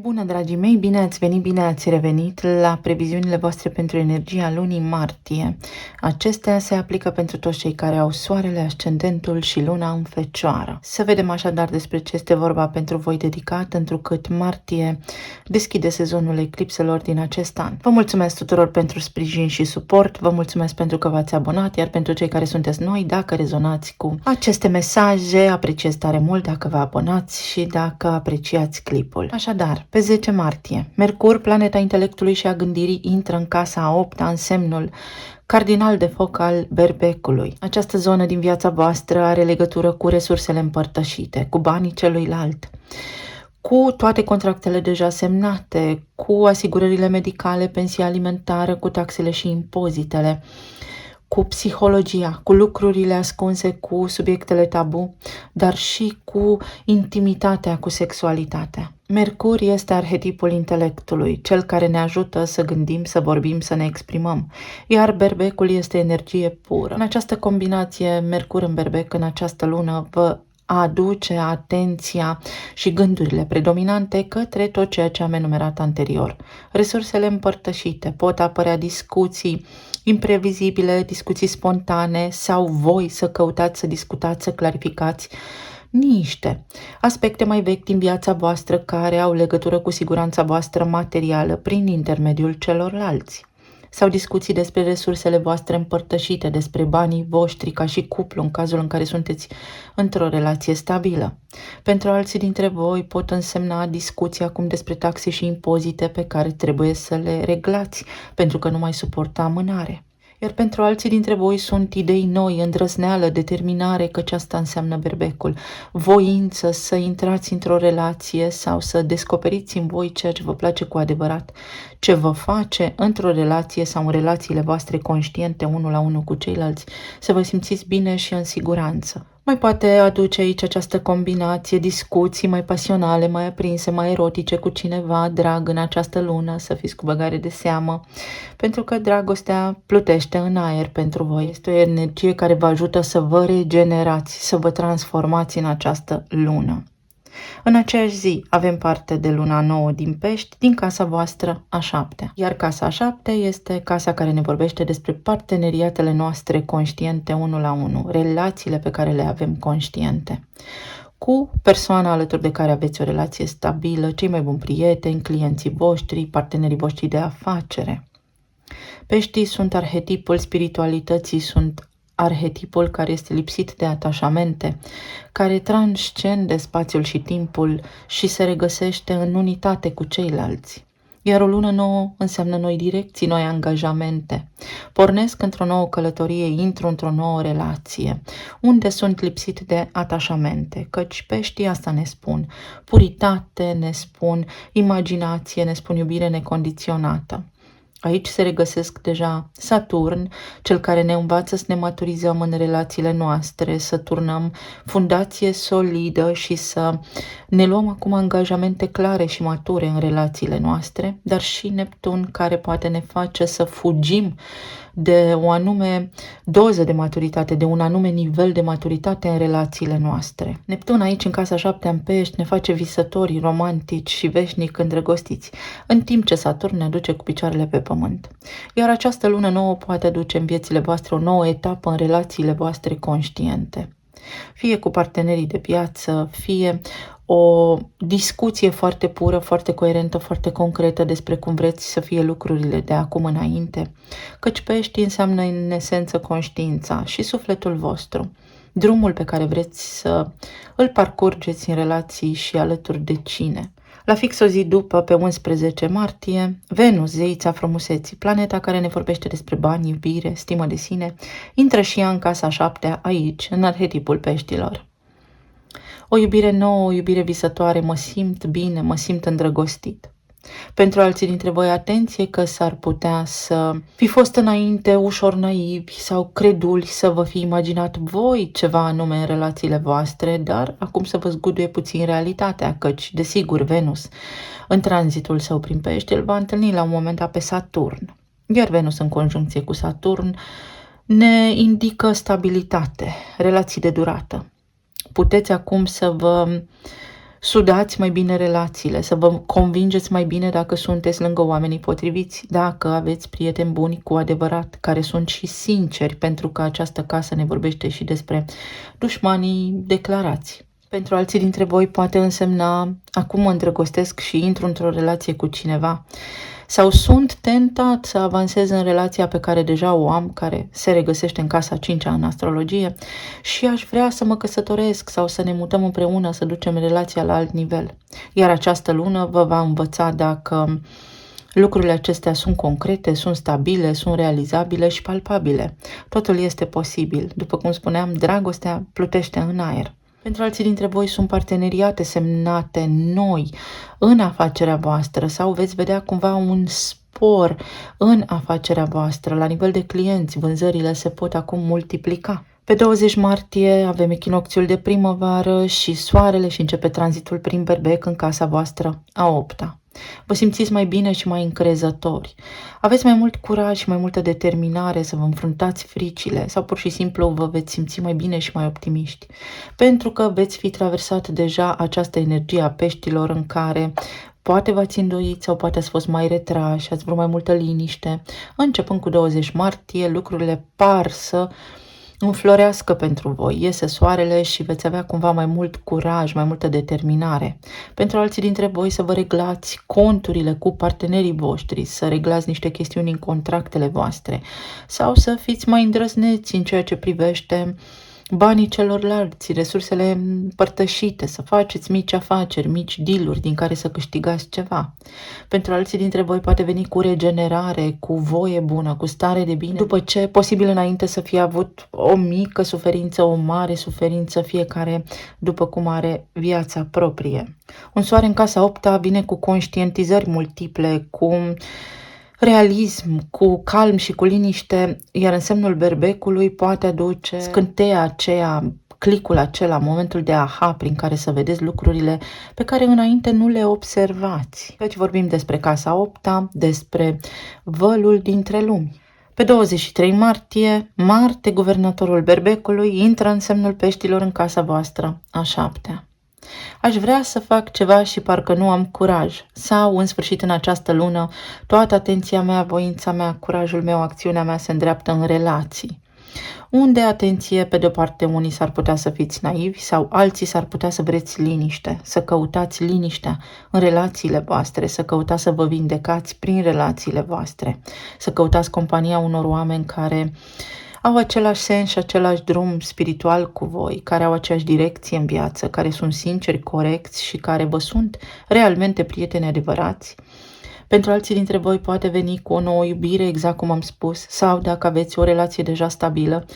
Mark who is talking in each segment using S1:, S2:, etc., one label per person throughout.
S1: Bună, dragii mei! Bine ați venit, bine ați revenit la previziunile voastre pentru energia lunii martie. Acestea se aplică pentru toți cei care au soarele, ascendentul și luna în Fecioară. Să vedem așadar despre ce este vorba pentru voi dedicat, întrucât martie deschide sezonul eclipselor din acest an. Vă mulțumesc tuturor pentru sprijin și suport, vă mulțumesc pentru că v-ați abonat, iar pentru cei care sunteți noi, dacă rezonați cu aceste mesaje, apreciez tare mult dacă vă abonați și dacă apreciați clipul. Așadar, pe 10 martie, Mercur, planeta intelectului și a gândirii, intră în casa a 8-a, în semnul cardinal de foc al Berbecului. Această zonă din viața voastră are legătură cu resursele împărtășite, cu banii celuilalt, cu toate contractele deja semnate, cu asigurările medicale, pensia alimentară, cu taxele și impozitele, cu psihologia, cu lucrurile ascunse, cu subiectele tabu, dar și cu intimitatea, cu sexualitatea. Mercur este arhetipul intelectului, cel care ne ajută să gândim, să vorbim, să ne exprimăm, iar berbecul este energie pură. În această combinație, Mercur în berbec, în această lună, vă aduce atenția și gândurile predominante către tot ceea ce am enumerat anterior. Resursele împărtășite, pot apărea discuții imprevizibile, discuții spontane sau voi să căutați, să discutați, să clarificați niște aspecte mai vechi din viața voastră care au legătură cu siguranța voastră materială prin intermediul celorlalți. Sau discuții despre resursele voastre împărtășite, despre banii voștri ca și cuplu în cazul în care sunteți într-o relație stabilă. Pentru alții dintre voi pot însemna discuții acum despre taxe și impozite pe care trebuie să le reglați pentru că nu mai suportă amânare. Iar pentru alții dintre voi sunt idei noi, îndrăzneală, determinare, căci asta înseamnă berbecul, voință să intrați într-o relație sau să descoperiți în voi ceea ce vă place cu adevărat, ce vă face într-o relație sau în relațiile voastre conștiente unul la unul cu ceilalți, să vă simțiți bine și în siguranță. Mai poate aduce aici această combinație, discuții mai pasionale, mai aprinse, mai erotice cu cineva drag în această lună, să fiți cu băgare de seamă, pentru că dragostea plutește în aer pentru voi. Este o energie care vă ajută să vă regenerați, să vă transformați în această lună. În aceeași zi avem parte de luna nouă din Pești, din casa voastră a 7-a. Iar casa a 7-a este casa care ne vorbește despre parteneriatele noastre conștiente unul la unul, relațiile pe care le avem conștiente, cu persoana alături de care aveți o relație stabilă, cei mai buni prieteni, clienții voștri, partenerii voștri de afacere. Peștii sunt arhetipul spiritualității, sunt arhetipul care este lipsit de atașamente, care transcende spațiul și timpul și se regăsește în unitate cu ceilalți. Iar o lună nouă înseamnă noi direcții, noi angajamente. Pornesc într-o nouă călătorie, intru într-o nouă relație, unde sunt lipsit de atașamente, căci peștii asta ne spun. Puritate ne spun, imaginație ne spun, iubire necondiționată. Aici se regăsesc deja Saturn, cel care ne învață să ne maturizăm în relațiile noastre, să turnăm fundație solidă și să ne luăm acum angajamente clare și mature în relațiile noastre, dar și Neptun, care poate ne face să fugim de o anume doză de maturitate, de un anume nivel de maturitate în relațiile noastre. Neptun aici, în casa 7-a în Pești, ne face visători, romantici și veșnic îndrăgostiți, în timp ce Saturn ne aduce cu picioarele pe pământ. Iar această lună nouă poate aduce în viețile voastre o nouă etapă în relațiile voastre conștiente. Fie cu partenerii de viață, fie o discuție foarte pură, foarte coerentă, foarte concretă despre cum vreți să fie lucrurile de acum înainte, căci Pești înseamnă în esență conștiința și sufletul vostru, drumul pe care vreți să îl parcurgeți în relații și alături de cine. La fix o zi după, pe 11 martie, Venus, zeița frumuseții, planeta care ne vorbește despre bani, iubire, stimă de sine, intră și ea în casa 7-a aici, în arhetipul peștilor. O iubire nouă, o iubire visătoare, mă simt bine, mă simt îndrăgostit. Pentru alții dintre voi, atenție că s-ar putea să fi fost înainte ușor naivi sau creduli, să vă fi imaginat voi ceva anume în relațiile voastre, dar acum să vă zguduie puțin realitatea, căci, desigur, Venus, în tranzitul său prin Pești, îl va întâlni la un moment dat pe Saturn. Iar Venus în conjuncție cu Saturn ne indică stabilitate, relații de durată. Puteți acum să vă sudați mai bine relațiile, să vă convingeți mai bine dacă sunteți lângă oamenii potriviți, dacă aveți prieteni buni cu adevărat, care sunt și sinceri, pentru că această casă ne vorbește și despre dușmanii declarați. Pentru alții dintre voi poate însemna acum mă îndrăgostesc și intru într-o relație cu cineva sau sunt tentat să avansez în relația pe care deja o am, care se regăsește în casa 5-a în astrologie și aș vrea să mă căsătoresc sau să ne mutăm împreună, să ducem relația la alt nivel. Iar această lună vă va învăța dacă lucrurile acestea sunt concrete, sunt stabile, sunt realizabile și palpabile. Totul este posibil. După cum spuneam, dragostea plutește în aer. Pentru alții dintre voi sunt parteneriate semnate noi în afacerea voastră sau veți vedea cumva un spor în afacerea voastră. La nivel de clienți, vânzările se pot acum multiplica. Pe 20 martie avem echinocțiul de primăvară și soarele și începe tranzitul prin berbec în casa voastră a 8-a. Vă simțiți mai bine și mai încrezători. Aveți mai mult curaj și mai multă determinare să vă înfruntați fricile sau pur și simplu vă veți simți mai bine și mai optimiști. Pentru că veți fi traversat deja această energie a peștilor în care poate v-ați îndoit sau poate ați fost mai retrași, ați vrut mai multă liniște. Începând cu 20 martie, lucrurile par să înflorească pentru voi, iese soarele și veți avea cumva mai mult curaj, mai multă determinare. Pentru alții dintre voi să vă reglați conturile cu partenerii voștri, să reglați niște chestiuni în contractele voastre sau să fiți mai îndrăzneți în ceea ce privește banii celorlalți, resursele împărtășite, să faceți mici afaceri, mici deal-uri din care să câștigați ceva. Pentru alții dintre voi poate veni cu regenerare, cu voie bună, cu stare de bine, după ce posibil înainte să fie avut o mică suferință, o mare suferință, fiecare după cum are viața proprie. Un soare în casa 8-a vine cu conștientizări multiple, cu realism, cu calm și cu liniște, iar în semnul berbecului poate aduce scânteia aceea, clicul acela, momentul de aha prin care să vedeți lucrurile pe care înainte nu le observați. Deci vorbim despre casa 8-a, despre vălul dintre lumi. Pe 23 martie, Marte, guvernatorul berbecului, intră în semnul peștilor în casa voastră a 7-a. Aș vrea să fac ceva și parcă nu am curaj. Sau, în sfârșit, în această lună, toată atenția mea, voința mea, curajul meu, acțiunea mea se îndreaptă în relații. Unde, atenție, pe de-o parte unii s-ar putea să fiți naivi sau alții s-ar putea să vreți liniște, să căutați liniștea în relațiile voastre, să căutați să vă vindecați prin relațiile voastre, să căutați compania unor oameni care au același sens și același drum spiritual cu voi, care au aceeași direcție în viață, care sunt sinceri, corecți și care vă sunt realmente prieteni adevărați. Pentru alții dintre voi poate veni cu o nouă iubire, exact cum am spus, sau dacă aveți o relație deja stabilă,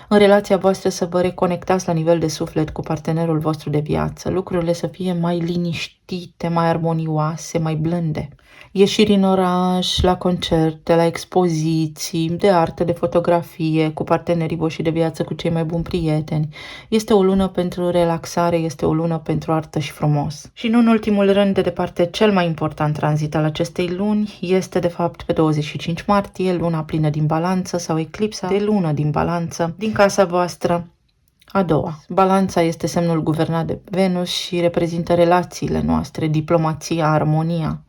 S1: în relația voastră să vă reconectați la nivel de suflet cu partenerul vostru de viață, lucrurile să fie mai liniștite, mai armonioase, mai blânde. Ieșiri în oraș, la concerte, la expoziții, de artă, de fotografie, cu partenerii voștri de viață, cu cei mai buni prieteni. Este o lună pentru relaxare, este o lună pentru artă și frumos. Și nu în ultimul rând, de departe, cel mai important tranzit al acestei luni este, de fapt, pe 25 martie, luna plină din balanță sau eclipsa de lună din balanță din casa voastră a doua. Balanța este semnul guvernat de Venus și reprezintă relațiile noastre, diplomația, armonia.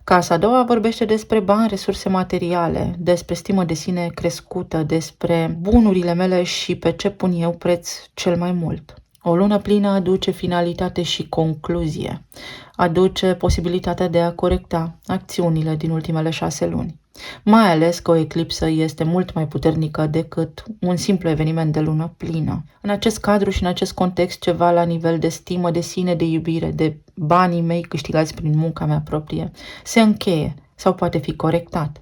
S1: Casa a doua vorbește despre bani, resurse materiale, despre stimă de sine crescută, despre bunurile mele și pe ce pun eu preț cel mai mult. O lună plină aduce finalitate și concluzie, aduce posibilitatea de a corecta acțiunile din ultimele 6 luni. Mai ales că o eclipsă este mult mai puternică decât un simplu eveniment de lună plină. În acest cadru și în acest context, ceva la nivel de stimă de sine, de iubire, de banii mei câștigați prin munca mea proprie, se încheie sau poate fi corectat.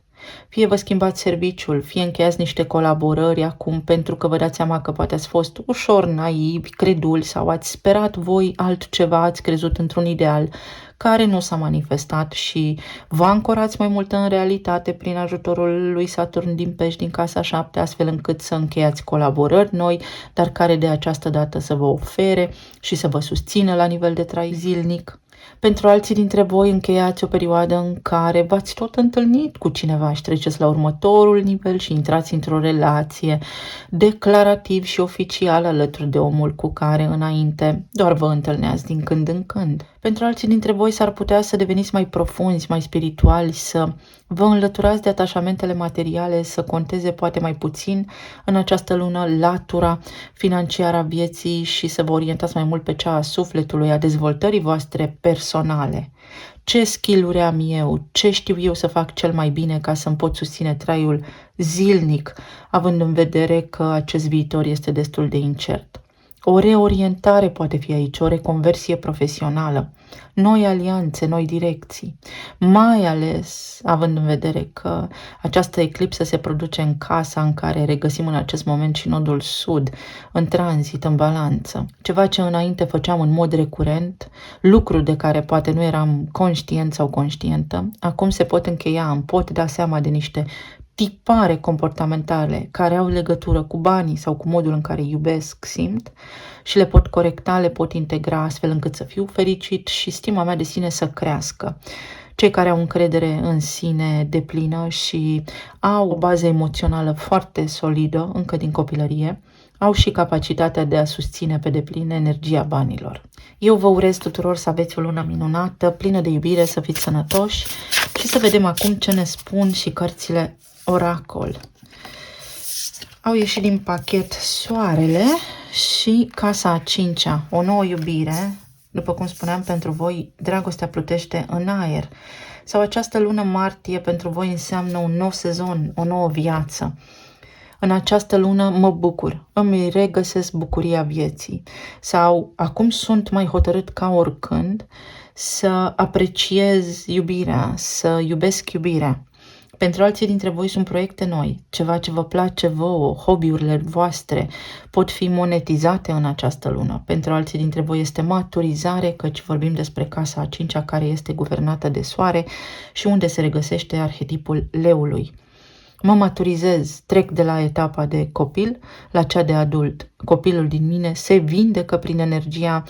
S1: Fie vă schimbați serviciul, fie încheiați niște colaborări acum pentru că vă dați seama că poate ați fost ușor naivi, creduli sau ați sperat voi altceva, ați crezut într-un ideal care nu s-a manifestat și vă ancorați mai mult în realitate prin ajutorul lui Saturn din Pești din casa 7, astfel încât să încheiați colaborări noi, dar care de această dată să vă ofere și să vă susțină la nivel de trai zilnic. Pentru alții dintre voi încheiați o perioadă în care v-ați tot întâlnit cu cineva și treceți la următorul nivel și intrați într-o relație declarativ și oficial alături de omul cu care înainte doar vă întâlneați din când în când. Pentru alții dintre voi s-ar putea să deveniți mai profunzi, mai spirituali, să vă înlăturați de atașamentele materiale, să conteze poate mai puțin în această lună latura financiară a vieții și să vă orientați mai mult pe cea a sufletului, a dezvoltării voastre personale. Ce skill-uri am eu? Ce știu eu să fac cel mai bine ca să-mi pot susține traiul zilnic, având în vedere că acest viitor este destul de incert? O reorientare poate fi aici, o reconversie profesională, noi alianțe, noi direcții, mai ales având în vedere că această eclipsă se produce în casa în care regăsim în acest moment și nodul sud, în tranzit, în balanță. Ceva ce înainte făceam în mod recurent, lucruri de care poate nu eram conștient sau conștientă, acum se pot încheia, îmi pot da seama de niște tipare comportamentale care au legătură cu banii sau cu modul în care iubesc, simt și le pot corecta, le pot integra astfel încât să fiu fericit și stima mea de sine să crească. Cei care au încredere în sine deplină și au o bază emoțională foarte solidă încă din copilărie, au și capacitatea de a susține pe deplin energia banilor. Eu vă urez tuturor să aveți o lună minunată, plină de iubire, să fiți sănătoși și să vedem acum ce ne spun și cărțile Oracol. Au ieșit din pachet Soarele și Casa a 5-a, o nouă iubire. După cum spuneam, pentru voi dragostea plutește în aer. Sau această lună martie pentru voi înseamnă un nou sezon, o nouă viață. În această lună mă bucur, îmi regăsesc bucuria vieții. Sau acum sunt mai hotărât ca oricând să apreciez iubirea, să iubesc iubirea. Pentru alții dintre voi sunt proiecte noi, ceva ce vă place vouă, hobby-urile voastre pot fi monetizate în această lună. Pentru alții dintre voi este maturizare, căci vorbim despre casa a 5-a care este guvernată de soare și unde se regăsește arhetipul leului. Mă maturizez, trec de la etapa de copil la cea de adult. Copilul din mine se vindecă prin energia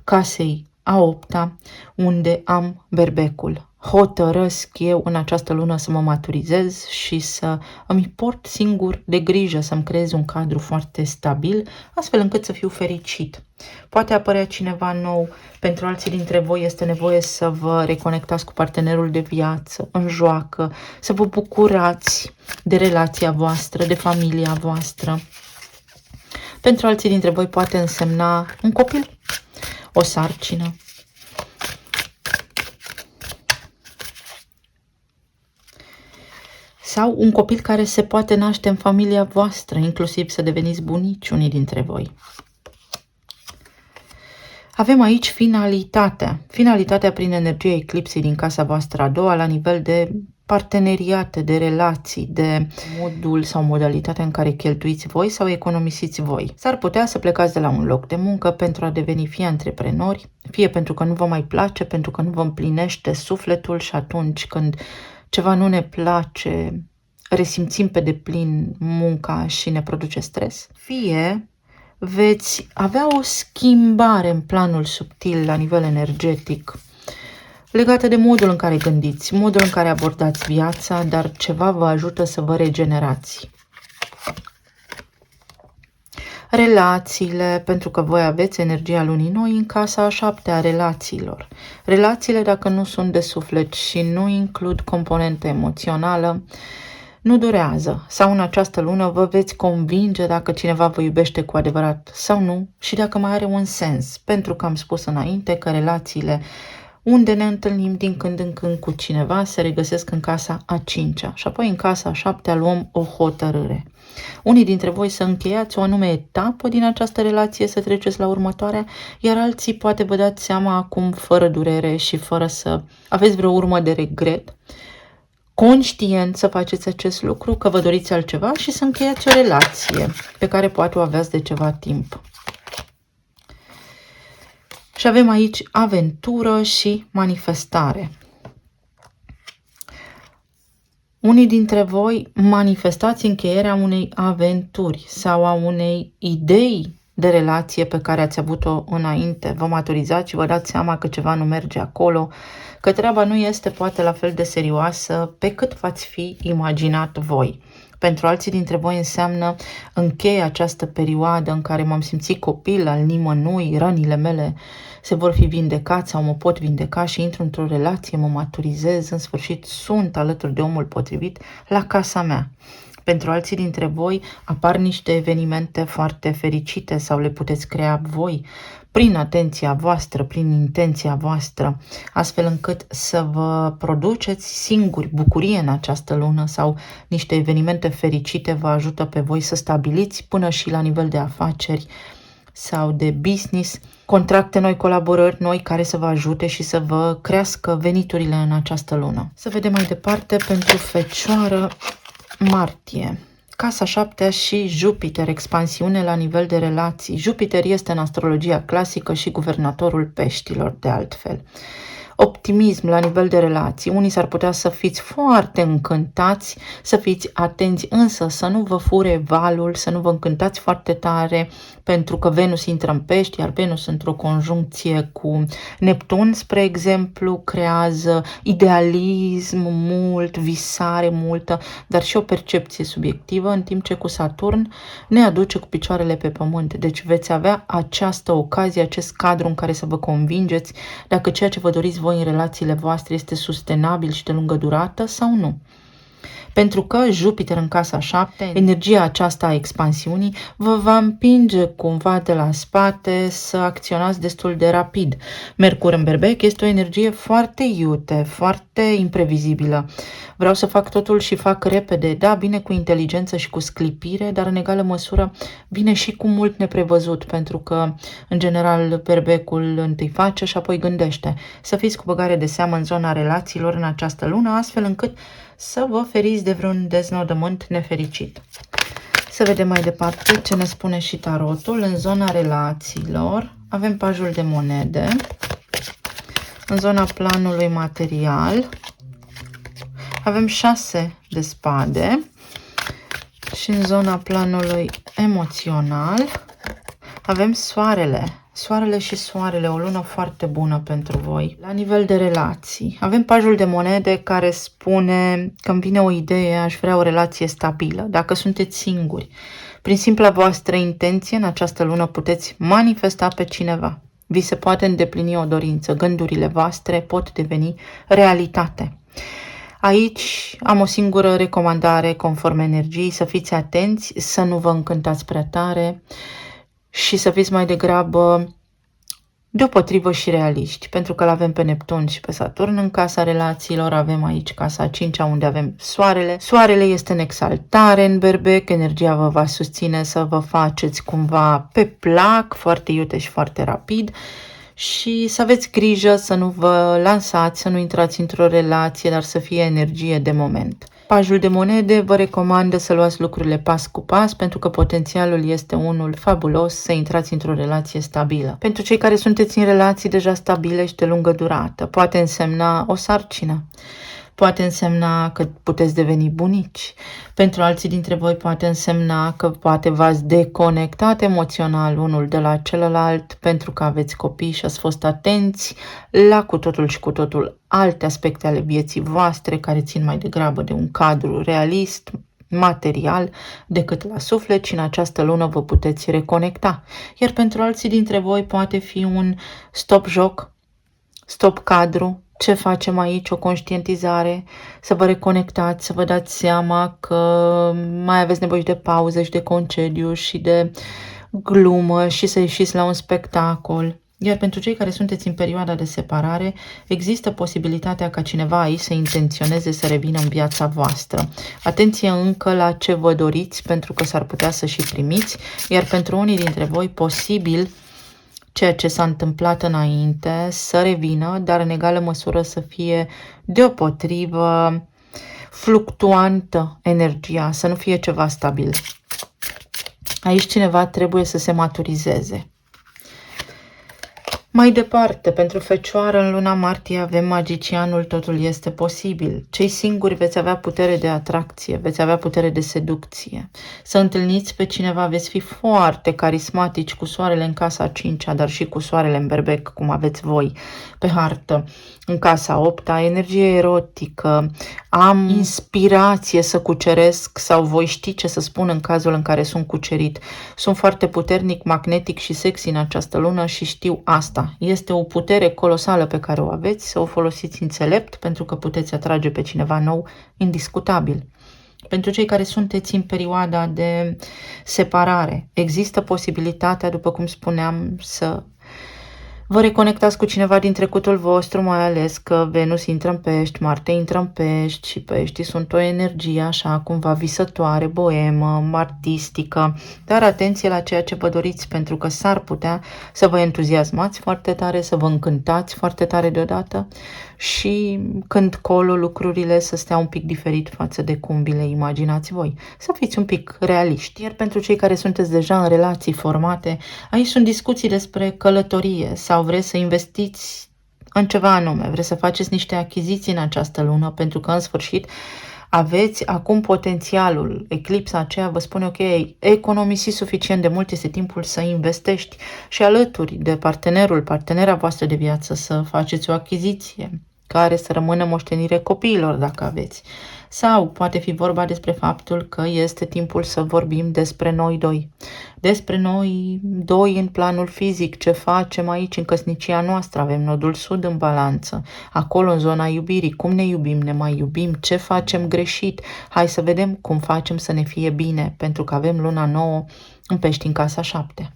S1: casei a 8-a, unde am berbecul. Hotărăsc eu în această lună să mă maturizez și să îmi port singur de grijă, să-mi creez un cadru foarte stabil, astfel încât să fiu fericit. Poate apărea cineva nou, pentru alții dintre voi este nevoie să vă reconectați cu partenerul de viață, în joacă, să vă bucurați de relația voastră, de familia voastră. Pentru alții dintre voi poate însemna un copil, o sarcină. Sau un copil care se poate naște în familia voastră, inclusiv să deveniți bunici unii dintre voi. Avem aici finalitatea prin energia eclipsei din casa voastră a doua la nivel de parteneriate, de relații, de modul sau modalitatea în care cheltuiți voi sau economisiți voi. S-ar putea să plecați de la un loc de muncă pentru a deveni fie antreprenori, fie pentru că nu vă mai place, pentru că nu vă împlinește sufletul și atunci când ceva nu ne place, resimțim pe deplin munca și ne produce stres. Fie veți avea o schimbare în planul subtil la nivel energetic legată de modul în care gândiți, modul în care abordați viața, dar ceva vă ajută să vă regenerați. Relațiile, pentru că voi aveți energia lunii noi în casa a 7-a a relațiilor. Relațiile, dacă nu sunt de suflet și nu includ componentă emoțională, nu durează. Sau în această lună vă veți convinge dacă cineva vă iubește cu adevărat sau nu și dacă mai are un sens. Pentru că am spus înainte că relațiile unde ne întâlnim din când în când cu cineva se regăsesc în casa a 5-a și apoi în casa a 7-a luăm o hotărâre. Unii dintre voi să încheiați o anume etapă din această relație, să treceți la următoarea, iar alții poate vă dați seama acum fără durere și fără să aveți vreo urmă de regret, conștient să faceți acest lucru, că vă doriți altceva și să încheiați o relație pe care poate o aveați de ceva timp. Și avem aici aventură și manifestare. Unii dintre voi manifestați încheierea unei aventuri sau a unei idei de relație pe care ați avut-o înainte. Vă maturizați și vă dați seama că ceva nu merge acolo, că treaba nu este poate la fel de serioasă pe cât v-ați fi imaginat voi. Pentru alții dintre voi înseamnă încheie această perioadă în care m-am simțit copil al nimănui, rănile mele se vor fi vindecat sau mă pot vindeca și intru într-o relație, mă maturizez, în sfârșit sunt alături de omul potrivit la casa mea. Pentru alții dintre voi apar niște evenimente foarte fericite sau le puteți crea voi prin atenția voastră, prin intenția voastră, astfel încât să vă produceți singuri bucurie în această lună sau niște evenimente fericite vă ajută pe voi să stabiliți până și la nivel de afaceri sau de business, contracte noi, colaborări noi care să vă ajute și să vă crească veniturile în această lună. Să vedem mai departe pentru Fecioară, martie. Casa 7 și Jupiter, expansiune la nivel de relații. Jupiter este în astrologia clasică și guvernatorul peștilor, de altfel. Optimism la nivel de relații. Unii s-ar putea să fiți foarte încântați, să fiți atenți, însă să nu vă fure valul, să nu vă încântați foarte tare, pentru că Venus intră în pești, iar Venus într-o conjuncție cu Neptun, spre exemplu, creează idealism mult, visare multă, dar și o percepție subiectivă, în timp ce cu Saturn ne aduce cu picioarele pe pământ. Deci veți avea această ocazie, acest cadru în care să vă convingeți dacă ceea ce vă doriți voi în relațiile voastre este sustenabil și de lungă durată sau nu. Pentru că Jupiter în casa 7, energia aceasta a expansiunii, vă va împinge cumva de la spate să acționați destul de rapid. Mercur în Berbec este o energie foarte iute, foarte imprevizibilă. Vreau să fac totul și fac repede, da, bine cu inteligență și cu sclipire, dar în egală măsură bine și cu mult neprevăzut, pentru că, în general, Berbecul întâi face și apoi gândește. Să fiți cu băgare de seamă în zona relațiilor în această lună, astfel încât să vă feriți de vreun deznodământ nefericit. Să vedem mai departe ce ne spune și tarotul. În zona relațiilor avem pajul de monede, în zona planului material avem 6 de spade și în zona planului emoțional avem soarele. Soarele și soarele, o lună foarte bună pentru voi. La nivel de relații, avem pajul de monede care spune că îmi vine o idee, aș vrea o relație stabilă. Dacă sunteți singuri, prin simpla voastră intenție, în această lună puteți manifesta pe cineva. Vi se poate îndeplini o dorință, gândurile voastre pot deveni realitate. Aici am o singură recomandare conform energiei, să fiți atenți, să nu vă încântați prea tare și să fiți mai degrabă deopotrivă și realiști, pentru că l-avem pe Neptun și pe Saturn în casa relațiilor, avem aici casa 5-a unde avem soarele. Soarele este în exaltare în Berbec, energia vă va susține să vă faceți cumva pe plac, foarte iute și foarte rapid, și să aveți grijă să nu vă lansați, să nu intrați într-o relație, dar să fie energie de moment. Pajul de monede vă recomandă să luați lucrurile pas cu pas, pentru că potențialul este unul fabulos să intrați într-o relație stabilă. Pentru cei care sunteți în relații deja stabile și de lungă durată, poate însemna o sarcină. Poate însemna că puteți deveni bunici. Pentru alții dintre voi poate însemna că poate v-ați deconectat emoțional unul de la celălalt pentru că aveți copii și ați fost atenți la cu totul și cu totul alte aspecte ale vieții voastre care țin mai degrabă de un cadru realist, material, decât la suflet, și în această lună vă puteți reconecta. Iar pentru alții dintre voi poate fi un stop joc, stop cadru. Ce facem aici? O conștientizare, să vă reconectați, să vă dați seama că mai aveți nevoie de pauză și de concediu și de glumă și să ieșiți la un spectacol. Iar pentru cei care sunteți în perioada de separare, există posibilitatea ca cineva aici să intenționeze să revină în viața voastră. Atenție încă la ce vă doriți, pentru că s-ar putea să și primiți, iar pentru unii dintre voi posibil ceea ce s-a întâmplat înainte să revină, dar în egală măsură să fie deopotrivă fluctuantă energia, să nu fie ceva stabil. Aici cineva trebuie să se maturizeze. Mai departe, pentru Fecioară în luna martie avem magicianul, totul este posibil. Cei singuri veți avea putere de atracție, veți avea putere de seducție. Să întâlniți pe cineva, veți fi foarte carismatici cu soarele în casa 5-a, dar și cu soarele în berbec, cum aveți voi pe hartă. În casa 8-a, energie erotică, am inspirație să cuceresc sau voi ști ce să spun în cazul în care sunt cucerit. Sunt foarte puternic, magnetic și sexy în această lună și știu asta. Este o putere colosală pe care o aveți, să o folosiți înțelept pentru că puteți atrage pe cineva nou, indiscutabil. Pentru cei care sunteți în perioada de separare, există posibilitatea, după cum spuneam, să vă reconectați cu cineva din trecutul vostru, mai ales că Venus intră în Pești, Marte intră în Pești și Peștii sunt o energie așa cumva visătoare, boemă, artistică, dar atenție la ceea ce vă doriți, pentru că s-ar putea să vă entuziasmați foarte tare, să vă încântați foarte tare deodată și când colo lucrurile să stea un pic diferit față de cum vi le imaginați voi. Să fiți un pic realiști. Iar pentru cei care sunteți deja în relații formate, aici sunt discuții despre călătorie sau vreți să investiți în ceva anume, vreți să faceți niște achiziții în această lună, pentru că în sfârșit aveți acum potențialul. Eclipsa aceea vă spune, ok, economisi suficient de mult, este timpul să investești și alături de partenera voastră de viață să faceți o achiziție care să rămână moștenire copiilor dacă aveți. Sau poate fi vorba despre faptul că este timpul să vorbim despre noi doi. Despre noi doi în planul fizic, ce facem aici în căsnicia noastră. Avem nodul sud în balanță, acolo în zona iubirii, cum ne iubim, ne mai iubim, ce facem greșit. Hai să vedem cum facem să ne fie bine, pentru că avem luna nouă în Pești în casa 7.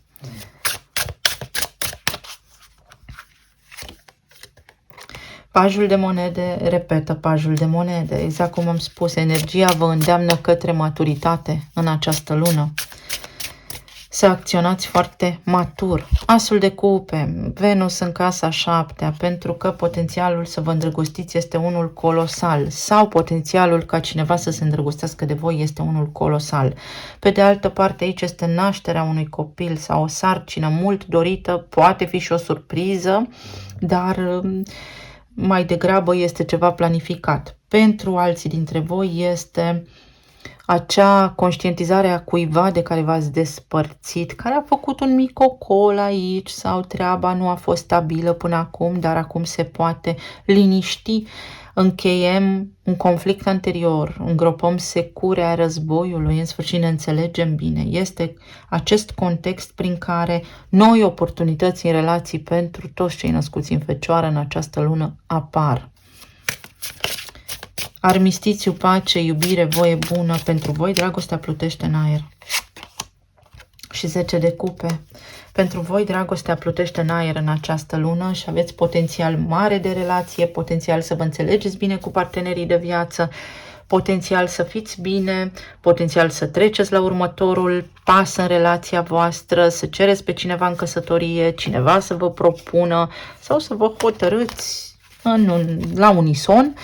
S1: Pajul de monede repetă pajul de monede. Exact cum am spus, energia vă îndeamnă către maturitate în această lună. Să acționați foarte matur. Asul de cupe, Venus în casa 7-a, pentru că potențialul să vă îndrăgostiți este unul colosal sau potențialul ca cineva să se îndrăgostească de voi este unul colosal. Pe de altă parte, aici este nașterea unui copil sau o sarcină mult dorită, poate fi și o surpriză, dar mai degrabă este ceva planificat. Pentru alții dintre voi este acea conștientizare a cuiva de care v-ați despărțit, care a făcut un mic ocol aici sau treaba nu a fost stabilă până acum, dar acum se poate liniști. Încheiem un conflict anterior, îngropăm securea războiului, în sfârșit ne înțelegem bine. Este acest context prin care noi oportunități în relații pentru toți cei născuți în Fecioară în această lună apar. Armistițiu, pace, iubire, voie bună pentru voi, dragostea plutește în aer. Și 10 de cupe. Pentru voi, dragostea plutește în aer în această lună și aveți potențial mare de relație, potențial să vă înțelegeți bine cu partenerii de viață, potențial să fiți bine, potențial să treceți la următorul pas în relația voastră, să cereți pe cineva în căsătorie, cineva să vă propună sau să vă hotărâți la unison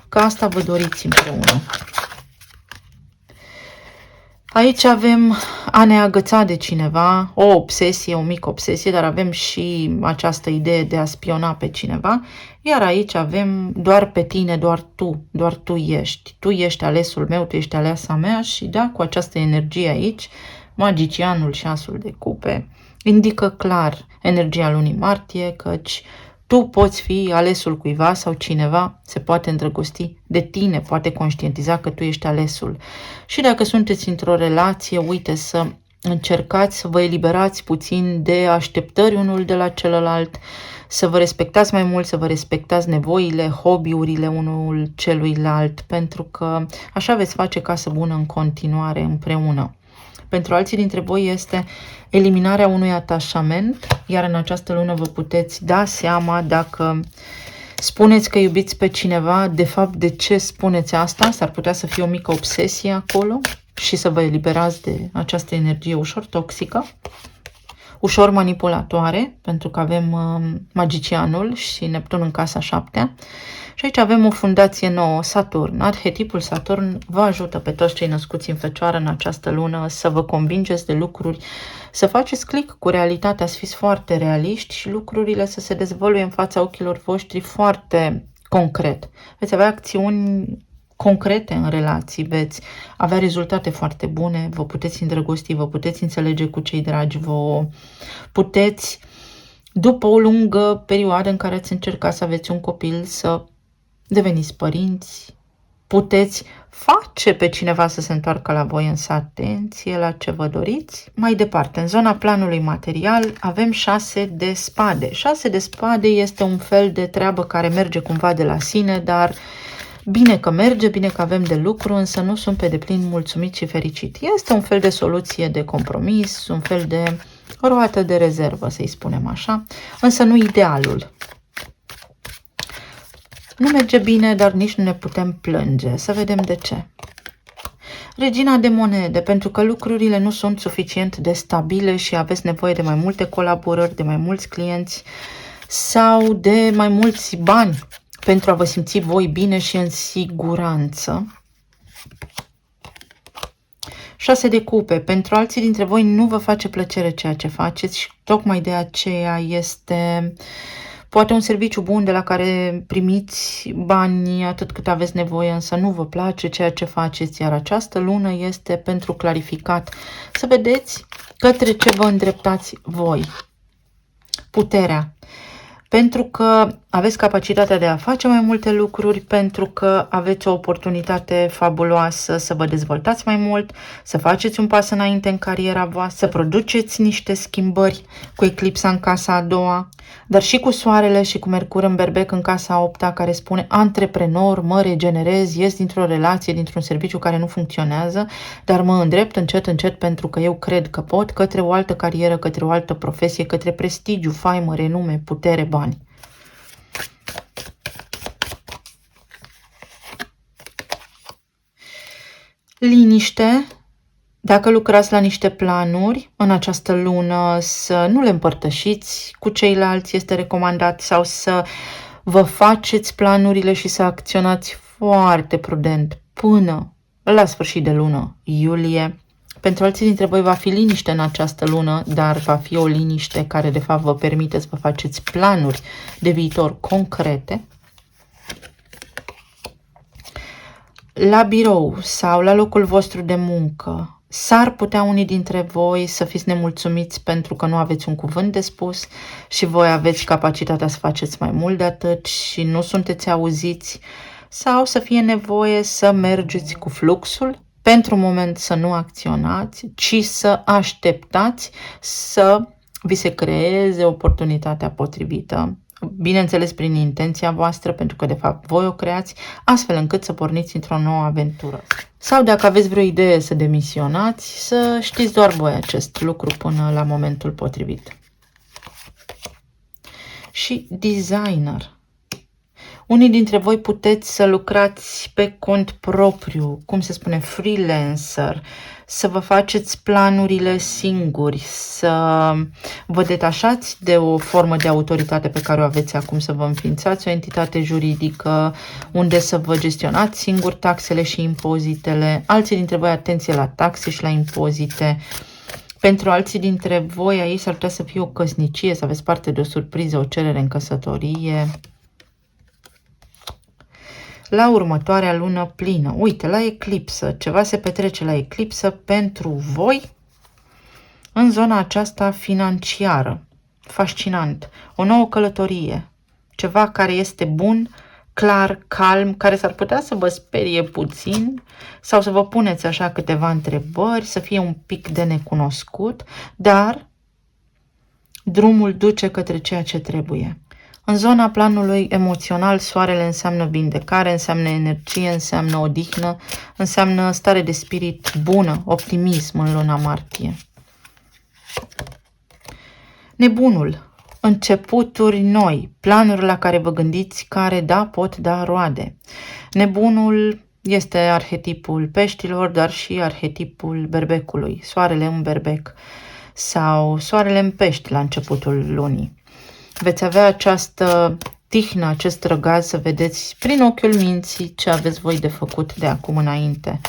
S1: că asta vă doriți împreună. Aici avem a ne agăța de cineva, o obsesie, o mică obsesie, dar avem și această idee de a spiona pe cineva, iar aici avem doar pe tine, doar tu ești. Tu ești alesul meu, tu ești aleasa mea și da, cu această energie aici, magicianul și asul de cupe indică clar energia lunii martie, căci tu poți fi alesul cuiva sau cineva se poate îndrăgosti de tine, poate conștientiza că tu ești alesul. Și dacă sunteți într-o relație, uite, să încercați să vă eliberați puțin de așteptări unul de la celălalt, să vă respectați mai mult, să vă respectați nevoile, hobby-urile unul celuilalt, pentru că așa veți face casă bună în continuare împreună. Pentru alții dintre voi este eliminarea unui atașament, iar în această lună vă puteți da seama dacă spuneți că iubiți pe cineva, de fapt de ce spuneți asta, s-ar putea să fie o mică obsesie acolo și să vă eliberați de această energie ușor toxică. ușor manipulatoare, pentru că avem magicianul și Neptun în casa 7-a. Și aici avem o fundație nouă, Saturn. Arhetipul Saturn vă ajută pe toți cei născuți în Fecioară în această lună să vă convingeți de lucruri, să faceți click cu realitatea, să fiți foarte realiști și lucrurile să se dezvăluie în fața ochilor voștri foarte concret. Veți avea acțiuni concrete în relații, veți avea rezultate foarte bune, vă puteți îndrăgosti, vă puteți înțelege cu cei dragi, vă puteți, după o lungă perioadă în care ați încercat să aveți un copil, să deveniți părinți, puteți face pe cineva să se întoarcă la voi, însă atenție la ce vă doriți. Mai departe, în zona planului material, avem 6 de spade. 6 de spade este un fel de treabă care merge cumva de la sine, dar bine că merge, bine că avem de lucru, însă nu sunt pe deplin mulțumit și fericit. Este un fel de soluție de compromis, un fel de roată de rezervă, să-i spunem așa, însă nu idealul. Nu merge bine, dar nici nu ne putem plânge. Să vedem de ce. Regina de monede, pentru că lucrurile nu sunt suficient de stabile și aveți nevoie de mai multe colaborări, de mai mulți clienți sau de mai mulți bani pentru a vă simți voi bine și în siguranță. 6 de cupe. Pentru alții dintre voi nu vă face plăcere ceea ce faceți și tocmai de aceea este poate un serviciu bun de la care primiți bani atât cât aveți nevoie, însă nu vă place ceea ce faceți, iar această lună este pentru clarificat. Să vedeți către ce vă îndreptați voi. Puterea. Pentru că aveți capacitatea de a face mai multe lucruri, pentru că aveți o oportunitate fabuloasă să vă dezvoltați mai mult, să faceți un pas înainte în cariera voastră, să produceți niște schimbări cu eclipsa în casa a doua, dar și cu soarele și cu Mercur în berbec în casa a opta, care spune antreprenor, mă regenerez, ies dintr-o relație, dintr-un serviciu care nu funcționează, dar mă îndrept încet, încet pentru că eu cred că pot, către o altă carieră, către o altă profesie, către prestigiu, faimă, renume, putere, bani. Liniște. Dacă lucrați la niște planuri în această lună, să nu le împărtășiți cu ceilalți, este recomandat, sau să vă faceți planurile și să acționați foarte prudent până la sfârșit de lună, iulie. Pentru alții dintre voi va fi liniște în această lună, dar va fi o liniște care de fapt vă permite să vă faceți planuri de viitor concrete. La birou sau la locul vostru de muncă, s-ar putea unii dintre voi să fiți nemulțumiți pentru că nu aveți un cuvânt de spus și voi aveți capacitatea să faceți mai mult de atât și nu sunteți auziți, sau să fie nevoie să mergeți cu fluxul, pentru un moment să nu acționați, ci să așteptați să vi se creeze oportunitatea potrivită. Bineînțeles prin intenția voastră, pentru că de fapt voi o creați, astfel încât să porniți într-o nouă aventură. Sau dacă aveți vreo idee să demisionați, să știți doar voi acest lucru până la momentul potrivit. Și designer. Unii dintre voi puteți să lucrați pe cont propriu, cum se spune, freelancer, să vă faceți planurile singuri, să vă detașați de o formă de autoritate pe care o aveți acum, să vă înființați o entitate juridică unde să vă gestionați singur taxele și impozitele. Alții dintre voi, atenție la taxe și la impozite. Pentru alții dintre voi aici s-ar putea să fie o căsnicie, să aveți parte de o surpriză, o cerere în căsătorie. La următoarea lună plină, uite, la eclipsă, ceva se petrece la eclipsă pentru voi în zona aceasta financiară. Fascinant. O nouă călătorie, ceva care este bun, clar, calm, care s-ar putea să vă sperie puțin sau să vă puneți așa câteva întrebări, să fie un pic de necunoscut, dar drumul duce către ceea ce trebuie. În zona planului emoțional, soarele înseamnă vindecare, înseamnă energie, înseamnă odihnă, înseamnă stare de spirit bună, optimism în luna martie. Nebunul, începuturi noi, planuri la care vă gândiți care, da, pot da roade. Nebunul este arhetipul peștilor, dar și arhetipul berbecului, soarele în berbec. sau soarele în pești la începutul lunii. Veți avea această tihnă, acest răgaz să vedeți prin ochiul minții ce aveți voi de făcut de acum înainte.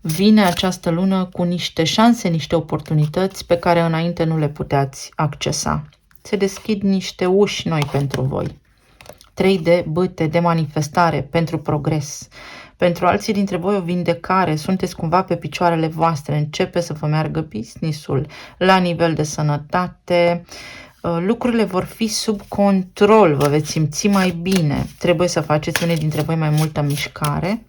S1: Vine această lună cu niște șanse, niște oportunități pe care înainte nu le puteați accesa. Se deschid niște uși noi pentru voi. 3 de bâte de manifestare pentru progres. Pentru alții dintre voi o vindecare, sunteți cumva pe picioarele voastre, începe să vă meargă business-ul la nivel de sănătate, lucrurile vor fi sub control, vă veți simți mai bine, trebuie să faceți unii dintre voi mai multă mișcare.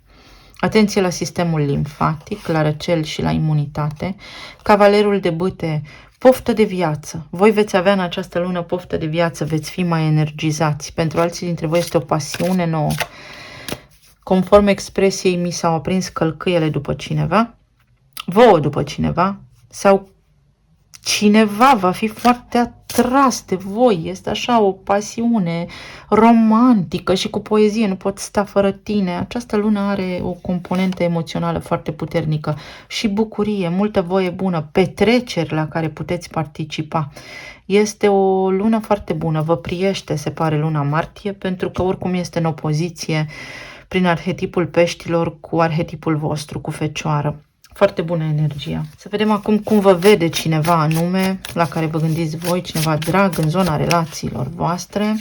S1: Atenție la sistemul limfatic, la răcel și la imunitate. Cavalerul de bâte, poftă de viață. Voi veți avea în această lună poftă de viață, veți fi mai energizați. Pentru alții dintre voi este o pasiune nouă. Conform expresiei, mi s-au aprins călcâiele după cineva, vouă după cineva, sau cineva va fi foarte atras de voi. Este așa o pasiune romantică și cu poezie. Nu pot sta fără tine. Această lună are o componentă emoțională foarte puternică și bucurie, multă voie bună, petreceri la care puteți participa. Este o lună foarte bună. Vă priește, se pare, luna martie, pentru că oricum este în opoziție prin arhetipul peștilor cu arhetipul vostru, cu fecioară. Foarte bună energia. Să vedem acum cum vă vede cineva anume, la care vă gândiți voi, cineva drag în zona relațiilor voastre.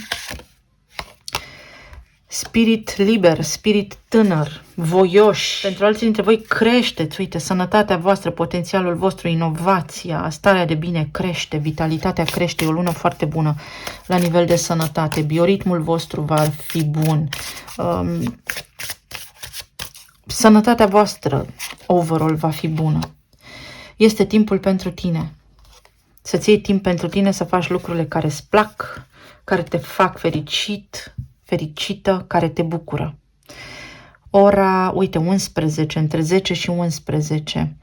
S1: Spirit liber, spirit tânăr, voioși. Pentru alții dintre voi creșteți, uite, sănătatea voastră, potențialul vostru, inovația, starea de bine crește, vitalitatea crește, e o lună foarte bună la nivel de sănătate, bioritmul vostru va fi bun. Sănătatea voastră, overall, va fi bună. Este timpul pentru tine. Să-ți iei timp pentru tine, să faci lucrurile care îți plac, care te fac fericit, fericită, care te bucură. Ora, uite, 11, între 10 și 11.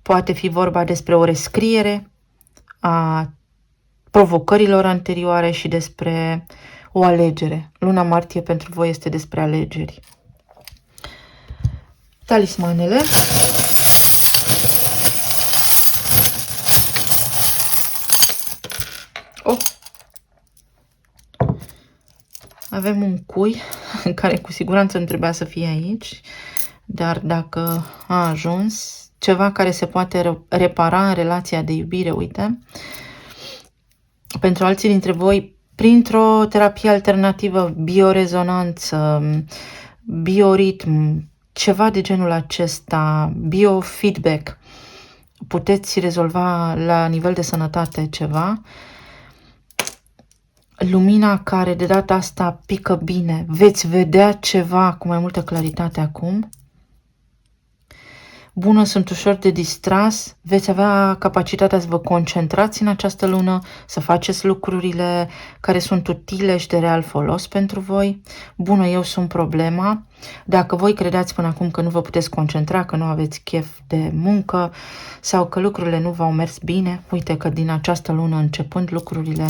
S1: Poate fi vorba despre o rescriere a provocărilor anterioare și despre o alegere. Luna martie pentru voi este despre alegeri. Talismanele. Avem un cui care cu siguranță nu trebuia să fie aici, dar dacă a ajuns, ceva care se poate repara în relația de iubire, uite. Pentru alții dintre voi, printr-o terapie alternativă, biorezonanță, bioritm, ceva de genul acesta, biofeedback, puteți rezolva la nivel de sănătate ceva. Lumina care de data asta pică bine, veți vedea ceva cu mai multă claritate acum. Bună, sunt ușor de distras, veți avea capacitatea să vă concentrați în această lună, să faceți lucrurile care sunt utile și de real folos pentru voi. Bună, eu sunt problema. Dacă voi credeați până acum că nu vă puteți concentra, că nu aveți chef de muncă sau că lucrurile nu v-au mers bine, uite că din această lună începând lucrurile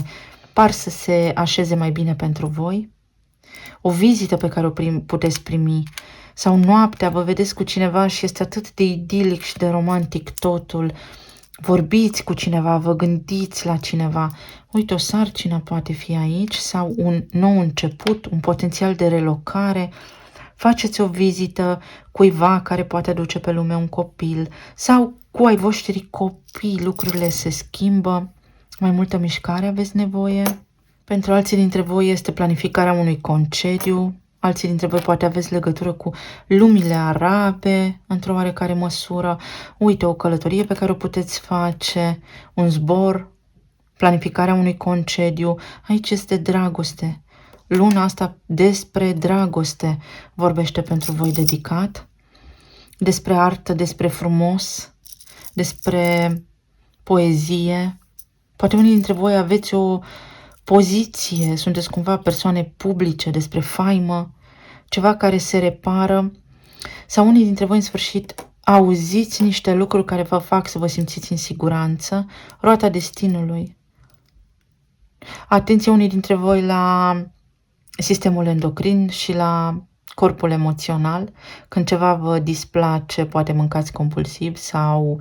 S1: par să se așeze mai bine pentru voi. O vizită pe care o puteți primi sau noaptea vă vedeți cu cineva și este atât de idilic și de romantic totul. Vorbiți cu cineva, vă gândiți la cineva. Uite, o sarcină poate fi aici sau un nou început, un potențial de relocare. Faceți o vizită cuiva care poate aduce pe lume un copil sau cu ai voștri copii, lucrurile se schimbă. Mai multă mișcare aveți nevoie. Pentru alții dintre voi este planificarea unui concediu. Alții dintre voi poate aveți legătură cu lumile arabe, într-o oarecare măsură. Uite, o călătorie pe care o puteți face, un zbor, planificarea unui concediu. Aici este dragoste. Luna asta despre dragoste vorbește pentru voi dedicat. Despre artă, despre frumos, despre poezie. Poate unii dintre voi aveți o poziție, sunteți cumva persoane publice, despre faimă, ceva care se repară, sau unii dintre voi în sfârșit auziți niște lucruri care vă fac să vă simțiți în siguranță, roata destinului. Atenție unii dintre voi la sistemul endocrin și la corpul emoțional, când ceva vă displace, poate mâncați compulsiv sau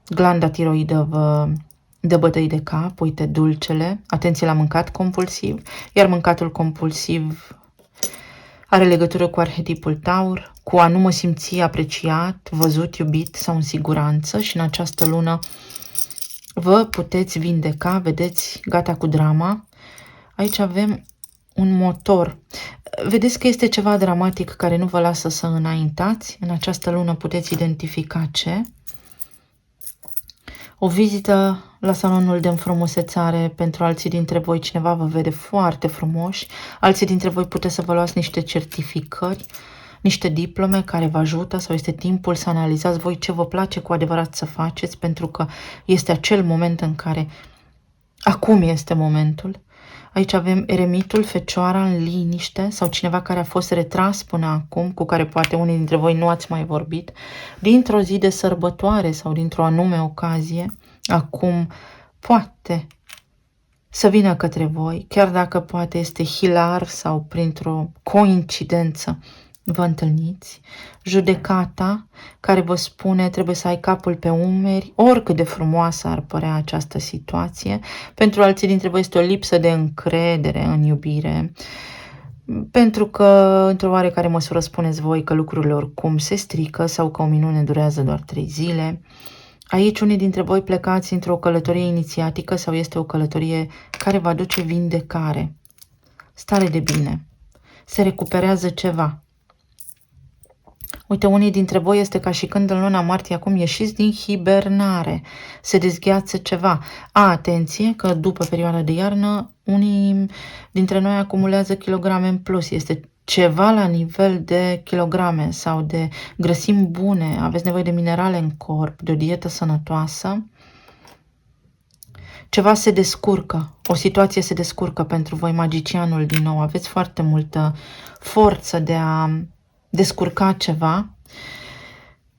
S1: glanda tiroidă vă de bătăi de cap, uite, dulcele, atenție la mâncat compulsiv, iar mâncatul compulsiv are legătură cu arhetipul Taur, cu a nu mă simți apreciat, văzut, iubit sau în siguranță și în această lună vă puteți vindeca, vedeți, gata cu drama. Aici avem un motor. Vedeți că este ceva dramatic care nu vă lasă să înaintați. În această lună puteți identifica ce. O vizită la salonul de înfrumusețare pentru alții dintre voi, cineva vă vede foarte frumoși, alții dintre voi puteți să vă luați niște certificări, niște diplome care vă ajută sau este timpul să analizați voi ce vă place cu adevărat să faceți, pentru că este acel moment în care acum este momentul. Aici avem eremitul, fecioara în liniște sau cineva care a fost retras până acum, cu care poate unii dintre voi nu ați mai vorbit, dintr-o zi de sărbătoare sau dintr-o anume ocazie, acum poate să vină către voi, chiar dacă poate este hilar sau printr-o coincidență vă întâlniți. Judecata care vă spune trebuie să ai capul pe umeri, oricât de frumoasă ar părea această situație. Pentru alții dintre voi este o lipsă de încredere în iubire, pentru că într-o oarecare măsură spuneți voi că lucrurile oricum se strică sau că o minune durează doar 3 zile. Aici unii dintre voi plecați într-o călătorie inițiatică sau este o călătorie care va aduce vindecare, stare de bine, se recuperează ceva. Uite, unii dintre voi este ca și când în luna martie acum ieșiți din hibernare, se dezgheață ceva. Atenție că după perioada de iarnă, unii dintre noi acumulează kilograme în plus. Este ceva la nivel de kilograme sau de grăsimi bune, aveți nevoie de minerale în corp, de o dietă sănătoasă. Ceva se descurcă, o situație se descurcă pentru voi, magicianul din nou. Aveți foarte multă forță de a descurca ceva,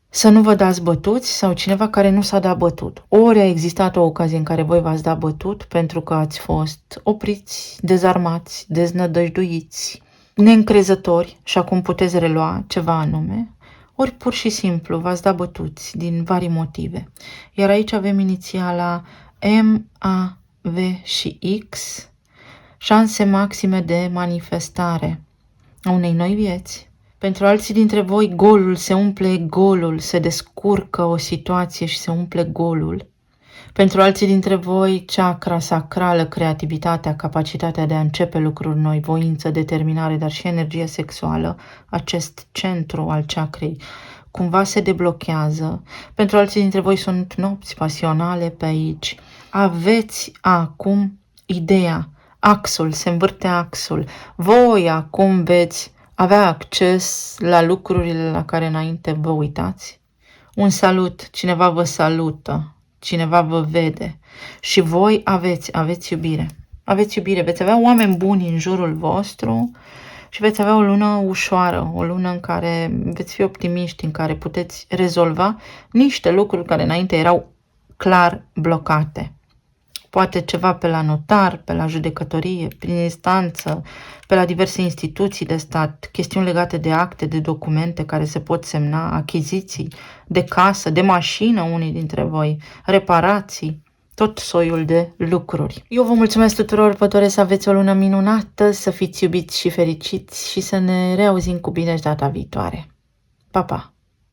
S1: să nu vă dați bătuți sau cineva care nu s-a dat bătut. Ori a existat o ocazie în care voi v-ați dat bătut pentru că ați fost opriți, dezarmați, deznădăjduiți, neîncrezători și acum puteți relua ceva anume, ori pur și simplu v-ați dat bătuți din vari motive. Iar aici avem inițiala M, A, V și X, șanse maxime de manifestare a unei noi vieți. Pentru alții dintre voi, golul se umple, golul se descurcă o situație și se umple golul. Pentru alții dintre voi, chakra sacrală, creativitatea, capacitatea de a începe lucruri noi, voință, determinare, dar și energie sexuală, acest centru al chakrei, cumva se deblochează. Pentru alții dintre voi sunt nopți pasionale pe aici. Aveți acum ideea, axul, se învârte axul. Voi acum veți avea acces la lucrurile la care înainte vă uitați. Un salut, cineva vă salută, cineva vă vede și voi aveți iubire. Aveți iubire, veți avea oameni buni în jurul vostru și veți avea o lună ușoară, o lună în care veți fi optimiști, în care puteți rezolva niște lucruri care înainte erau clar blocate. Poate ceva pe la notar, pe la judecătorie, prin instanță, pe la diverse instituții de stat, chestiuni legate de acte, de documente care se pot semna, achiziții, de casă, de mașină, unii dintre voi, reparații, tot soiul de lucruri. Eu vă mulțumesc tuturor, vă doresc să aveți o lună minunată, să fiți iubiți și fericiți și să ne reauzim cu bine data viitoare. Pa, pa!